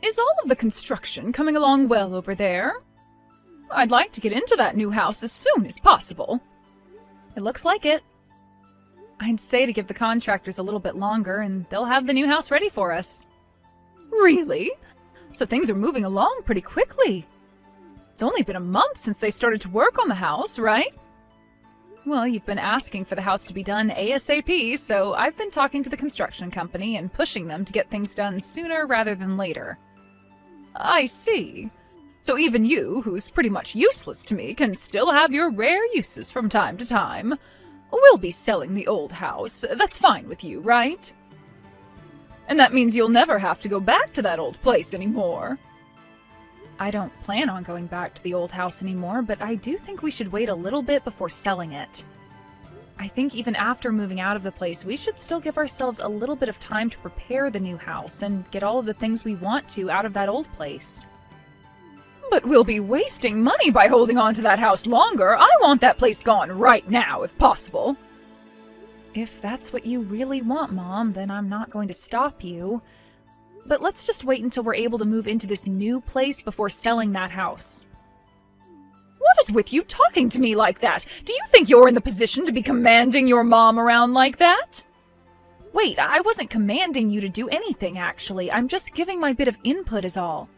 Is all of the construction coming along well over there? I'd like to get into that new house as soon as possible. It looks like it. I'd say to give the contractors a little bit longer and they'll have the new house ready for us. Really? So things are moving along pretty quickly. It's only been a month since they started to work on the house, right? Well, you've been asking for the house to be done ASAP, so I've been talking to the construction company and pushing them to get things done sooner rather than later. I see. So even you, who's pretty much useless to me, can still have your rare uses from time to time. We'll be selling the old house. That's fine with you, right? And that means you'll never have to go back to that old place anymore. I don't plan on going back to the old house anymore, but I do think we should wait a little bit before selling it. I think even after moving out of the place, we should still give ourselves a little bit of time to prepare the new house and get all of the things we want to out of that old place. But we'll be wasting money by holding on to that house longer. I want that place gone right now, if possible. If that's what you really want, Mom, then I'm not going to stop you. But let's just wait until we're able to move into this new place before selling that house. What is with you talking to me like that? Do you think you're in the position to be commanding your mom around like that? Wait, I wasn't commanding you to do anything, actually. I'm just giving my bit of input is all.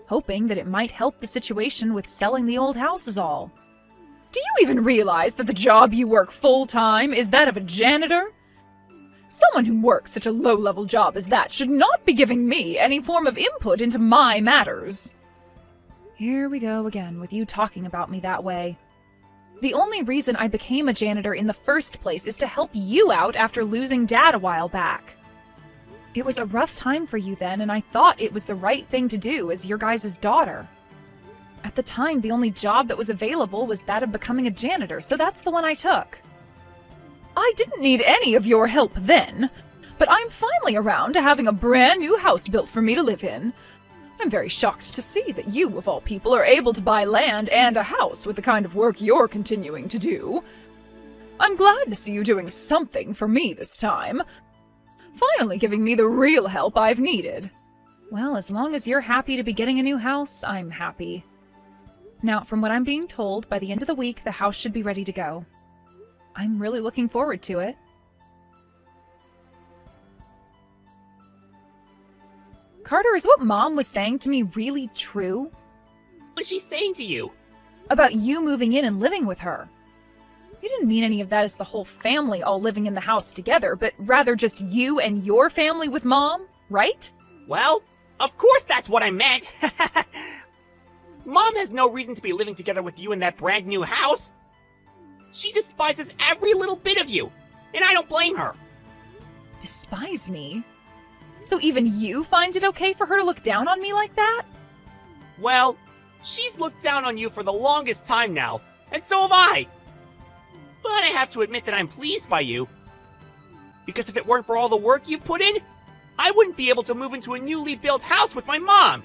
Hoping that it might help the situation with selling the old house is all. Do you even realize that the job you work full-time is that of a janitor? Someone who works such a low-level job as that should not be giving me any form of input into my matters. Here we go again with you talking about me that way. The only reason I became a janitor in the first place is to help you out after losing Dad a while back. It was a rough time for you then, and I thought it was the right thing to do as your guys' daughter. At the time, the only job that was available was that of becoming a janitor, so that's the one I took. I didn't need any of your help then, but I'm finally around to having a brand new house built for me to live in. I'm very shocked to see that you, of all people, are able to buy land and a house with the kind of work you're continuing to do. I'm glad to see you doing something for me this time. Finally giving me the real help I've needed. Well, as long as you're happy to be getting a new house, I'm happy. Now, from what I'm being told, by the end of the week, the house should be ready to go. I'm really looking forward to it. Carter, is what Mom was saying to me really true? What was she saying to you? About you moving in and living with her. You didn't mean any of that as the whole family all living in the house together, but rather just you and your family with Mom, right? Well, of course that's what I meant. Mom has no reason to be living together with you in that brand new house. She despises every little bit of you, and I don't blame her. Despise me? So even you find it okay for her to look down on me like that? Well, she's looked down on you for the longest time now, and so have I. But I have to admit that I'm pleased by you. Because if it weren't for all the work you put in, I wouldn't be able to move into a newly built house with my mom.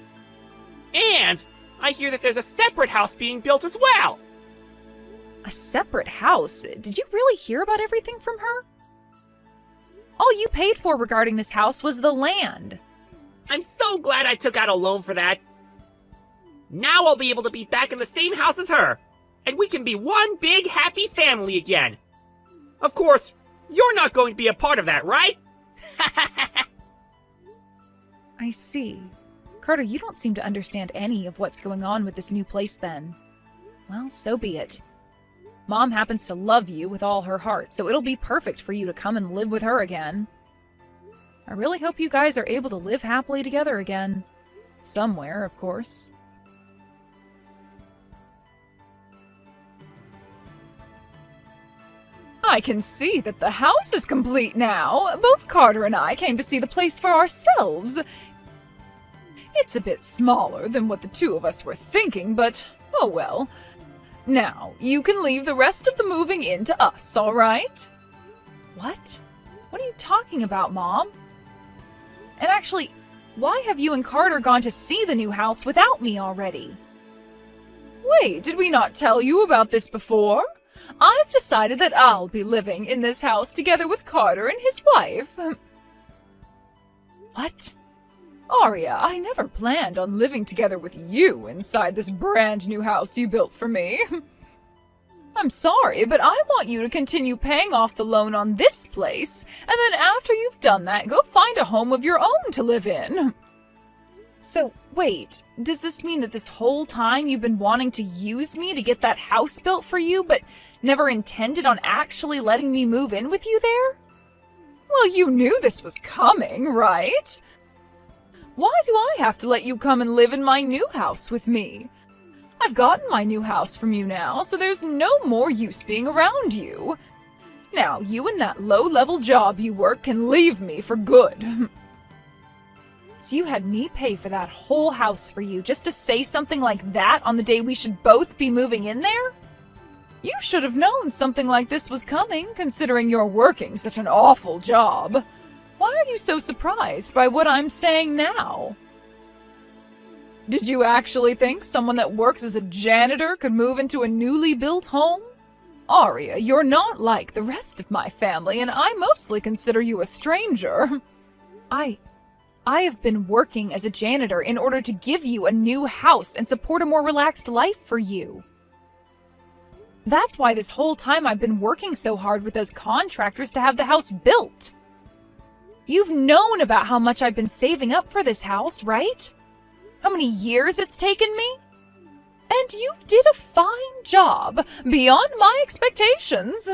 And I hear that there's a separate house being built as well. A separate house? Did you really hear about everything from her? All you paid for regarding this house was the land. I'm so glad I took out a loan for that. Now I'll be able to be back in the same house as her, and we can be one big happy family again. Of course, you're not going to be a part of that, right? I see. Carter, you don't seem to understand any of what's going on with this new place then. Well, so be it. Mom happens to love you with all her heart, so it'll be perfect for you to come and live with her again. I really hope you guys are able to live happily together again. Somewhere, of course. I can see that the house is complete now. Both Carter and I came to see the place for ourselves. It's a bit smaller than what the two of us were thinking, but oh well. Now, you can leave the rest of the moving in to us, all right? What? What are you talking about, Mom? And actually, why have you and Carter gone to see the new house without me already? Wait, did we not tell you about this before? I've decided that I'll be living in this house together with Carter and his wife. What? Arya, I never planned on living together with you inside this brand new house you built for me. I'm sorry, but I want you to continue paying off the loan on this place, and then after you've done that, go find a home of your own to live in. So, wait, does this mean that this whole time you've been wanting to use me to get that house built for you, but never intended on actually letting me move in with you there? Well, you knew this was coming, right? Why do I have to let you come and live in my new house with me? I've gotten my new house from you now, so there's no more use being around you. Now, you and that low-level job you work can leave me for good. So you had me pay for that whole house for you just to say something like that on the day we should both be moving in there? You should have known something like this was coming, considering you're working such an awful job. Why are you so surprised by what I'm saying now? Did you actually think someone that works as a janitor could move into a newly built home? Arya, you're not like the rest of my family, and I mostly consider you a stranger. I have been working as a janitor in order to give you a new house and support a more relaxed life for you. That's why this whole time I've been working so hard with those contractors to have the house built. You've known about how much I've been saving up for this house, right? How many years it's taken me? And you did a fine job, beyond my expectations.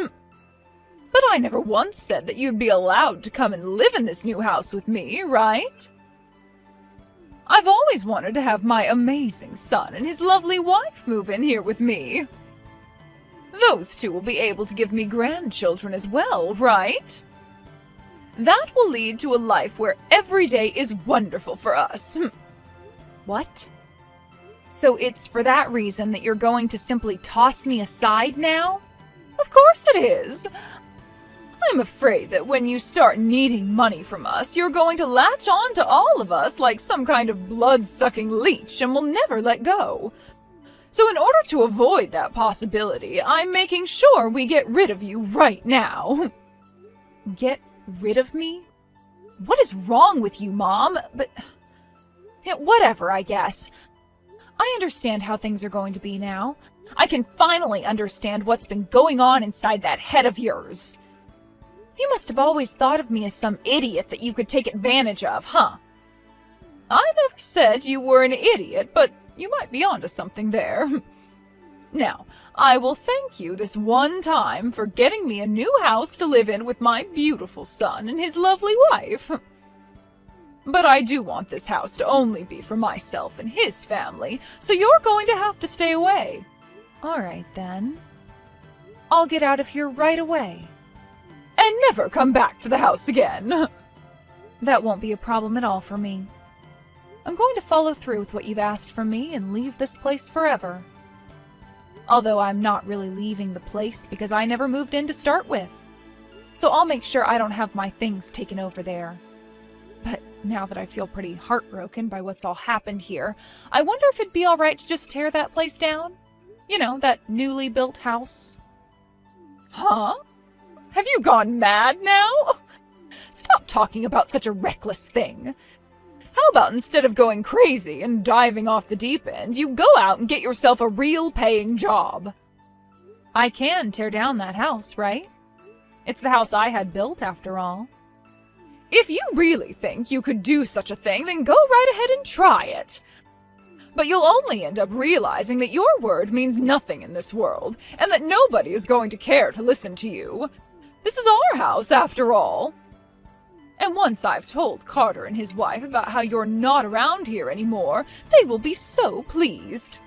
But I never once said that you'd be allowed to come and live in this new house with me, right? I've always wanted to have my amazing son and his lovely wife move in here with me. Those two will be able to give me grandchildren as well, right? That will lead to a life where every day is wonderful for us. What? So it's for that reason that you're going to simply toss me aside now? Of course it is. I'm afraid that when you start needing money from us, you're going to latch on to all of us like some kind of blood-sucking leech and will never let go. So in order to avoid that possibility, I'm making sure we get rid of you right now. Get rid of me? What is wrong with you, Mom? But yeah, whatever, I guess. I understand how things are going to be now. I can finally understand what's been going on inside that head of yours. You must have always thought of me as some idiot that you could take advantage of, huh? I never said you were an idiot, but you might be onto something there. Now, I will thank you this one time for getting me a new house to live in with my beautiful son and his lovely wife. But I do want this house to only be for myself and his family, so you're going to have to stay away. All right, then. I'll get out of here right away. And never come back to the house again. That won't be a problem at all for me. I'm going to follow through with what you've asked from me and leave this place forever. Although I'm not really leaving the place because I never moved in to start with. So I'll make sure I don't have my things taken over there. But now that I feel pretty heartbroken by what's all happened here, I wonder if it'd be alright to just tear that place down? You know, that newly built house. Huh? Have you gone mad now? Stop talking about such a reckless thing. How about instead of going crazy and diving off the deep end, you go out and get yourself a real paying job? I can tear down that house, right? It's the house I had built, after all. If you really think you could do such a thing, then go right ahead and try it. But you'll only end up realizing that your word means nothing in this world, and that nobody is going to care to listen to you. This is our house, after all. And once I've told Carter and his wife about how you're not around here anymore, they will be so pleased.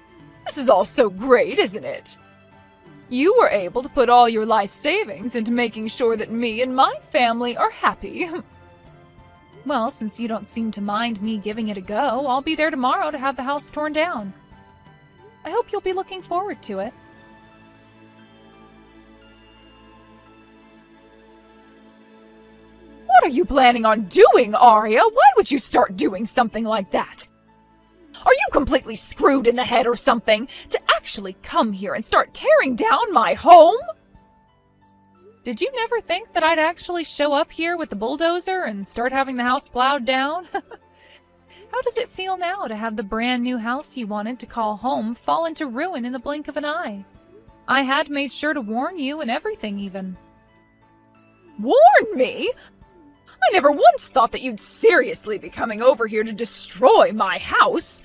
This is all so great, isn't it? You were able to put all your life savings into making sure that me and my family are happy. Well, since you don't seem to mind me giving it a go, I'll be there tomorrow to have the house torn down. I hope you'll be looking forward to it. What are you planning on doing, Arya? Why would you start doing something like that? Are you completely screwed in the head or something? To actually come here and start tearing down my home? Did you never think that I'd actually show up here with the bulldozer and start having the house plowed down? How does it feel now to have the brand new house you wanted to call home fall into ruin in the blink of an eye? I had made sure to warn you and everything even. Warn me? I never once thought that you'd seriously be coming over here to destroy my house.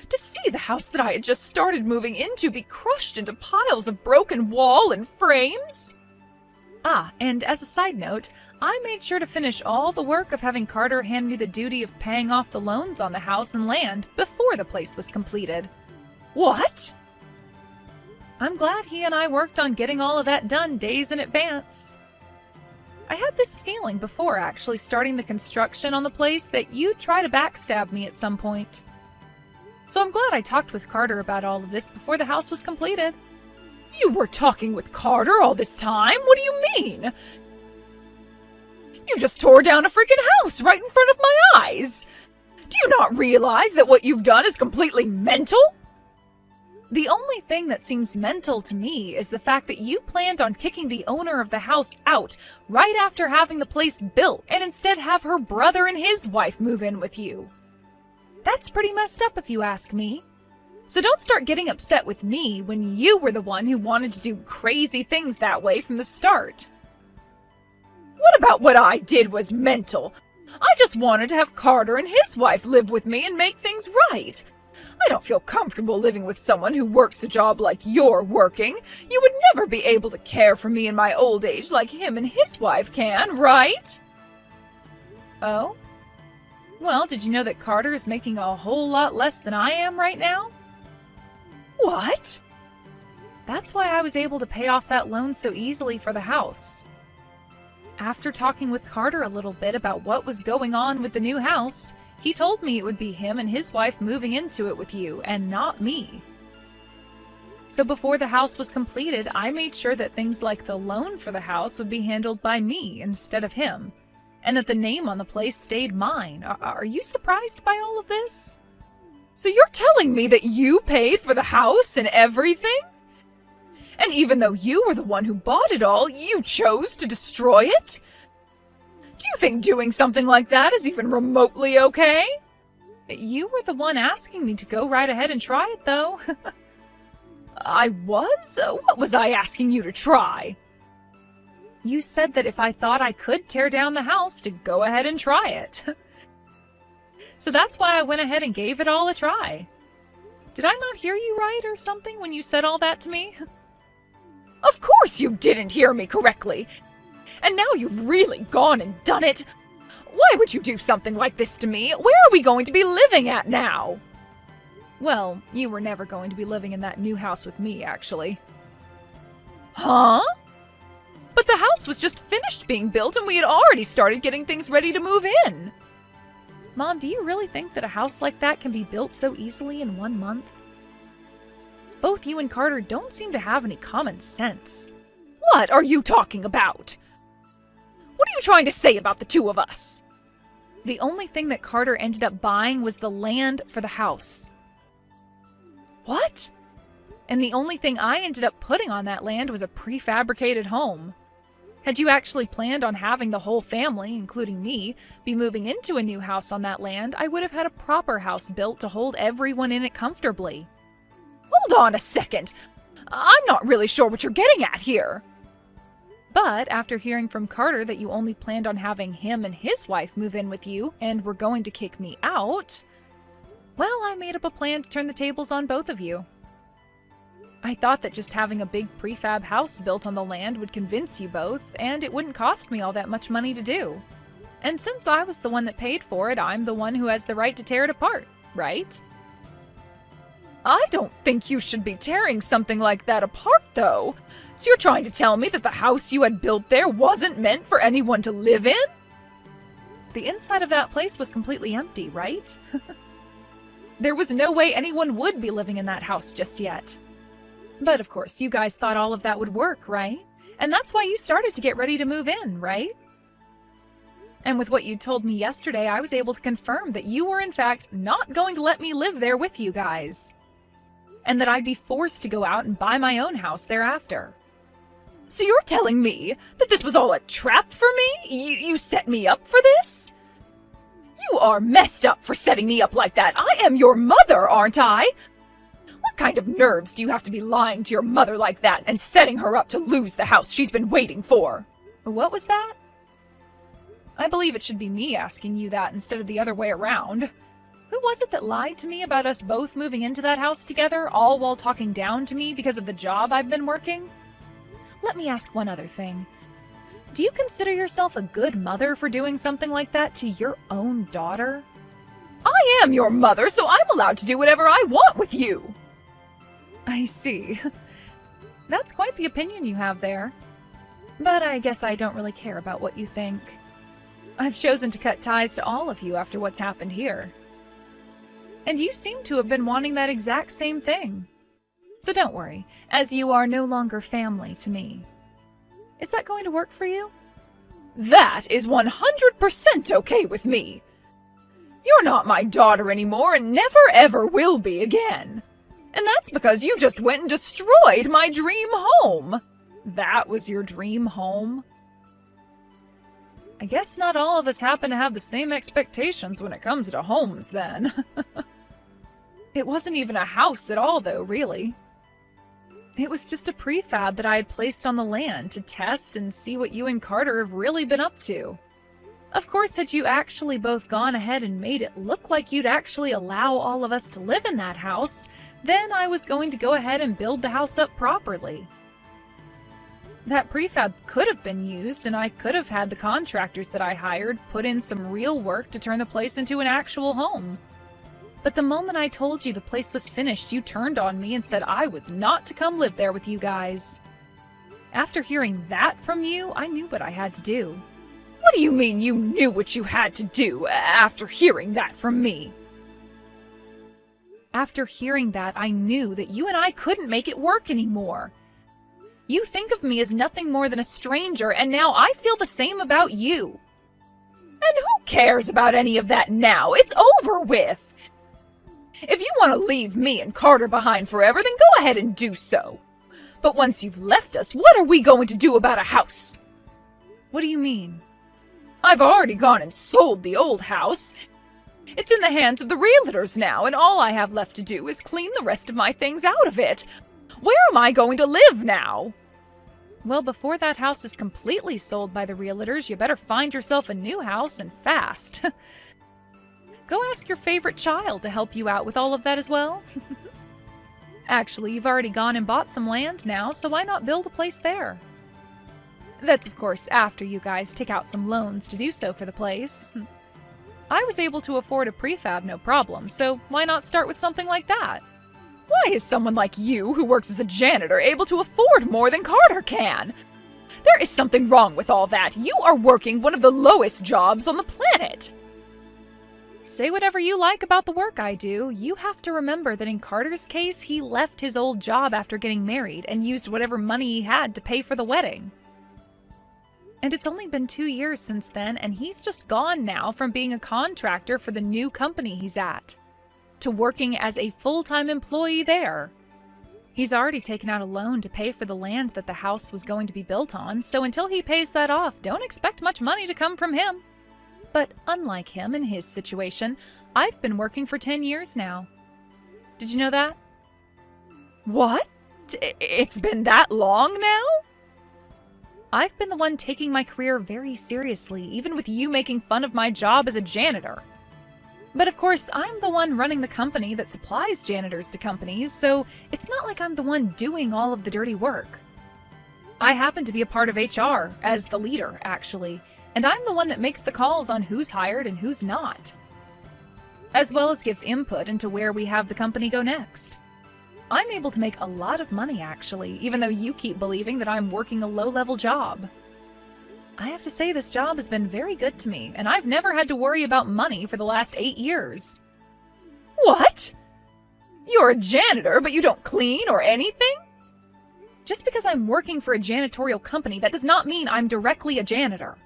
To see the house that I had just started moving into be crushed into piles of broken wall and frames? Ah, and as a side note, I made sure to finish all the work of having Carter hand me the duty of paying off the loans on the house and land before the place was completed. What? I'm glad he and I worked on getting all of that done days in advance. I had this feeling before actually starting the construction on the place that you'd try to backstab me at some point. So I'm glad I talked with Carter about all of this before the house was completed. You were talking with Carter all this time? What do you mean? You just tore down a freaking house right in front of my eyes. Do you not realize that what you've done is completely mental? The only thing that seems mental to me is the fact that you planned on kicking the owner of the house out right after having the place built and instead have her brother and his wife move in with you. That's pretty messed up if you ask me. So don't start getting upset with me when you were the one who wanted to do crazy things that way from the start. What about what I did was mental? I just wanted to have Carter and his wife live with me and make things right. I don't feel comfortable living with someone who works a job like you're working. You would never be able to care for me in my old age like him and his wife can, right? Oh? Well, did you know that Carter is making a whole lot less than I am right now? What? That's why I was able to pay off that loan so easily for the house. After talking with Carter a little bit about what was going on with the new house, he told me it would be him and his wife moving into it with you, and not me. So before the house was completed, I made sure that things like the loan for the house would be handled by me instead of him, and that the name on the place stayed mine. Are you surprised by all of this? So you're telling me that you paid for the house and everything? And even though you were the one who bought it all, you chose to destroy it? Do you think doing something like that is even remotely okay? You were the one asking me to go right ahead and try it, though. I was? What was I asking you to try? You said that if I thought I could tear down the house, to go ahead and try it. So that's why I went ahead and gave it all a try. Did I not hear you right or something when you said all that to me? Of course you didn't hear me correctly. And now you've really gone and done it. Why would you do something like this to me? Where are we going to be living at now? Well, you were never going to be living in that new house with me, actually. Huh? But the house was just finished being built and we had already started getting things ready to move in. Mom, do you really think that a house like that can be built so easily in 1 month? Both you and Carter don't seem to have any common sense. What are you talking about? What are you trying to say about the two of us? The only thing that Carter ended up buying was the land for the house. What? And the only thing I ended up putting on that land was a prefabricated home. Had you actually planned on having the whole family, including me, be moving into a new house on that land, I would have had a proper house built to hold everyone in it comfortably. Hold on a second. I'm not really sure what you're getting at here. But after hearing from Carter that you only planned on having him and his wife move in with you and were going to kick me out, well, I made up a plan to turn the tables on both of you. I thought that just having a big prefab house built on the land would convince you both, and it wouldn't cost me all that much money to do. And since I was the one that paid for it, I'm the one who has the right to tear it apart, right? I don't think you should be tearing something like that apart, though. So you're trying to tell me that the house you had built there wasn't meant for anyone to live in? The inside of that place was completely empty, right? There was no way anyone would be living in that house just yet. But of course, you guys thought all of that would work, right? And that's why you started to get ready to move in, right? And with what you told me yesterday, I was able to confirm that you were in fact not going to let me live there with you guys. And that I'd be forced to go out and buy my own house thereafter. So you're telling me that this was all a trap for me? You set me up for this? You are messed up for setting me up like that. I am your mother, aren't I? What kind of nerves do you have to be lying to your mother like that and setting her up to lose the house she's been waiting for? What was that? I believe it should be me asking you that instead of the other way around. Who was it that lied to me about us both moving into that house together, all while talking down to me because of the job I've been working? Let me ask one other thing. Do you consider yourself a good mother for doing something like that to your own daughter? I am your mother, so I'm allowed to do whatever I want with you. I see. That's quite the opinion you have there. But I guess I don't really care about what you think. I've chosen to cut ties to all of you after what's happened here. And you seem to have been wanting that exact same thing. So don't worry, as you are no longer family to me. Is that going to work for you? That is 100% okay with me. You're not my daughter anymore and never ever will be again. And that's because you just went and destroyed my dream home. That was your dream home? I guess not all of us happen to have the same expectations when it comes to homes, then. It wasn't even a house at all, though, really. It was just a prefab that I had placed on the land to test and see what you and Carter have really been up to. Of course, had you actually both gone ahead and made it look like you'd actually allow all of us to live in that house, then I was going to go ahead and build the house up properly. That prefab could have been used, and I could have had the contractors that I hired put in some real work to turn the place into an actual home. But the moment I told you the place was finished, you turned on me and said I was not to come live there with you guys. After hearing that from you, I knew what I had to do. What do you mean you knew what you had to do after hearing that from me? After hearing that, I knew that you and I couldn't make it work anymore. You think of me as nothing more than a stranger, and now I feel the same about you. And who cares about any of that now? It's over with. If you want to leave me and Carter behind forever, then go ahead and do so. But once you've left us, what are we going to do about a house? What do you mean? I've already gone and sold the old house. It's in the hands of the realtors now, and all I have left to do is clean the rest of my things out of it. Where am I going to live now? Well, before that house is completely sold by the realtors, you better find yourself a new house, and fast. Go ask your favorite child to help you out with all of that as well. Actually, you've already gone and bought some land now, so why not build a place there? That's, of course, after you guys take out some loans to do so for the place. I was able to afford a prefab no problem, so why not start with something like that? Why is someone like you, who works as a janitor, able to afford more than Carter can? There is something wrong with all that. You are working one of the lowest jobs on the planet. Say whatever you like about the work I do. You have to remember that in Carter's case, he left his old job after getting married and used whatever money he had to pay for the wedding. And it's only been 2 years since then, and he's just gone now from being a contractor for the new company he's at to working as a full-time employee there. He's already taken out a loan to pay for the land that the house was going to be built on, so until he pays that off, don't expect much money to come from him. But unlike him in his situation, I've been working for 10 years now. Did you know that? What? It's been that long now? I've been the one taking my career very seriously, even with you making fun of my job as a janitor. But of course, I'm the one running the company that supplies janitors to companies, so it's not like I'm the one doing all of the dirty work. I happen to be a part of HR, as the leader, actually, and I'm the one that makes the calls on who's hired and who's not, as well as gives input into where we have the company go next. I'm able to make a lot of money, actually, even though you keep believing that I'm working a low-level job. I have to say this job has been very good to me, and I've never had to worry about money for the last 8 years. What? You're a janitor, but you don't clean or anything? Just because I'm working for a janitorial company, that does not mean I'm directly a janitor.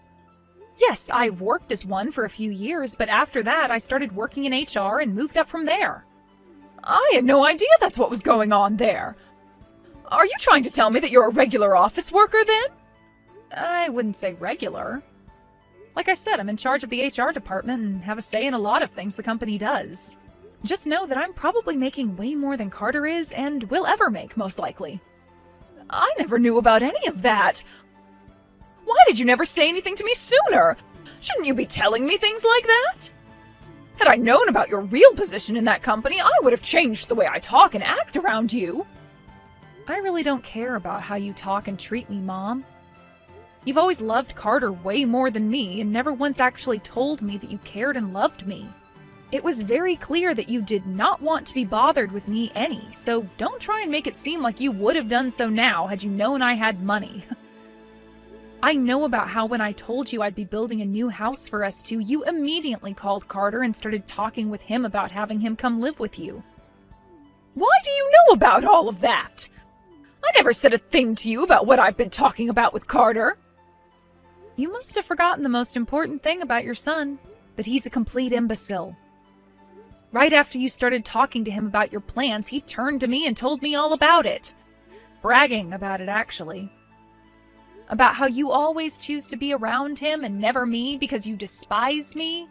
Yes, I've worked as one for a few years, but after that I started working in HR and moved up from there. I had no idea that's what was going on there. Are you trying to tell me that you're a regular office worker then? I wouldn't say regular. Like I said, I'm in charge of the HR department and have a say in a lot of things the company does. Just know that I'm probably making way more than Carter is and will ever make, most likely. I never knew about any of that. Why did you never say anything to me sooner? Shouldn't you be telling me things like that? Had I known about your real position in that company, I would have changed the way I talk and act around you. I really don't care about how you talk and treat me, Mom. You've always loved Carter way more than me and never once actually told me that you cared and loved me. It was very clear that you did not want to be bothered with me any, so don't try and make it seem like you would have done so now had you known I had money. I know about how when I told you I'd be building a new house for us two, you immediately called Carter and started talking with him about having him come live with you. Why do you know about all of that? I never said a thing to you about what I've been talking about with Carter. You must have forgotten the most important thing about your son, that he's a complete imbecile. Right after you started talking to him about your plans, he turned to me and told me all about it. Bragging about it, actually. About how you always choose to be around him and never me because you despise me.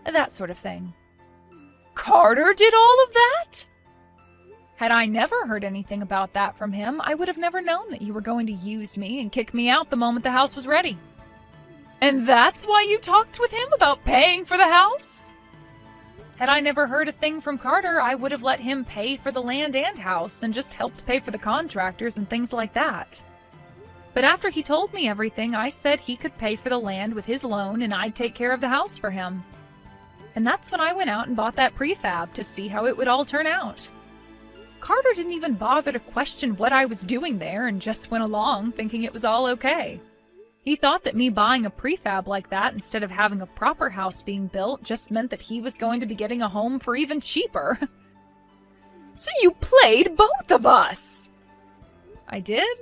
That sort of thing. Carter did all of that? Had I never heard anything about that from him, I would have never known that you were going to use me and kick me out the moment the house was ready. And that's why you talked with him about paying for the house? Had I never heard a thing from Carter, I would have let him pay for the land and house and just helped pay for the contractors and things like that. But after he told me everything, I said he could pay for the land with his loan and I'd take care of the house for him. And that's when I went out and bought that prefab to see how it would all turn out. Carter didn't even bother to question what I was doing there and just went along thinking it was all okay. He thought that me buying a prefab like that instead of having a proper house being built just meant that he was going to be getting a home for even cheaper. So you played both of us! I did?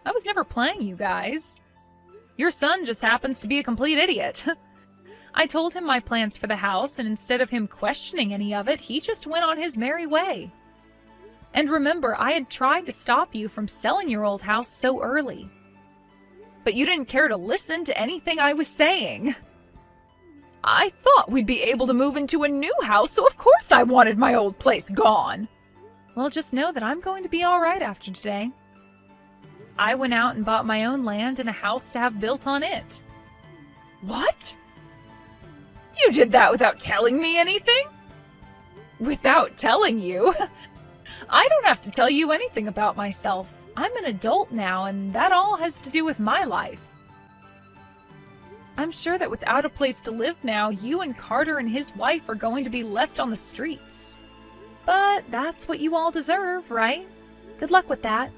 I was never playing you guys. Your son just happens to be a complete idiot. I told him my plans for the house, and instead of him questioning any of it, he just went on his merry way. And remember, I had tried to stop you from selling your old house so early. But you didn't care to listen to anything I was saying. I thought we'd be able to move into a new house, so of course I wanted my old place gone. Well, just know that I'm going to be all right after today. I went out and bought my own land and a house to have built on it. What? You did that without telling me anything? Without telling you? I don't have to tell you anything about myself. I'm an adult now, and that all has to do with my life. I'm sure that without a place to live now, you and Carter and his wife are going to be left on the streets. But that's what you all deserve, right? Good luck with that.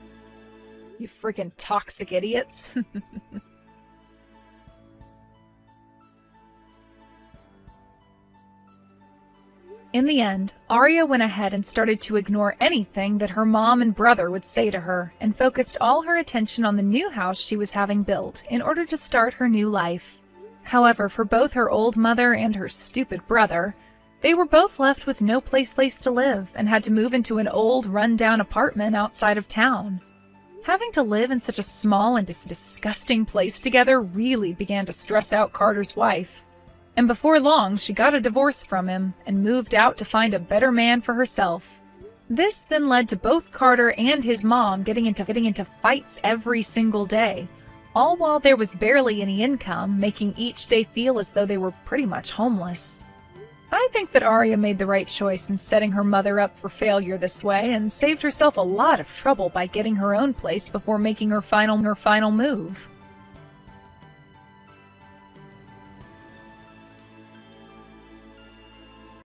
You freaking toxic idiots. In the end, Arya went ahead and started to ignore anything that her mom and brother would say to her and focused all her attention on the new house she was having built in order to start her new life. However, for both her old mother and her stupid brother, they were both left with no place to live and had to move into an old, run-down apartment outside of town. Having to live in such a small and disgusting place together really began to stress out Carter's wife. And before long, she got a divorce from him and moved out to find a better man for herself. This then led to both Carter and his mom getting into fights every single day, all while there was barely any income, making each day feel as though they were pretty much homeless. I think that Arya made the right choice in setting her mother up for failure this way and saved herself a lot of trouble by getting her own place before making her final move.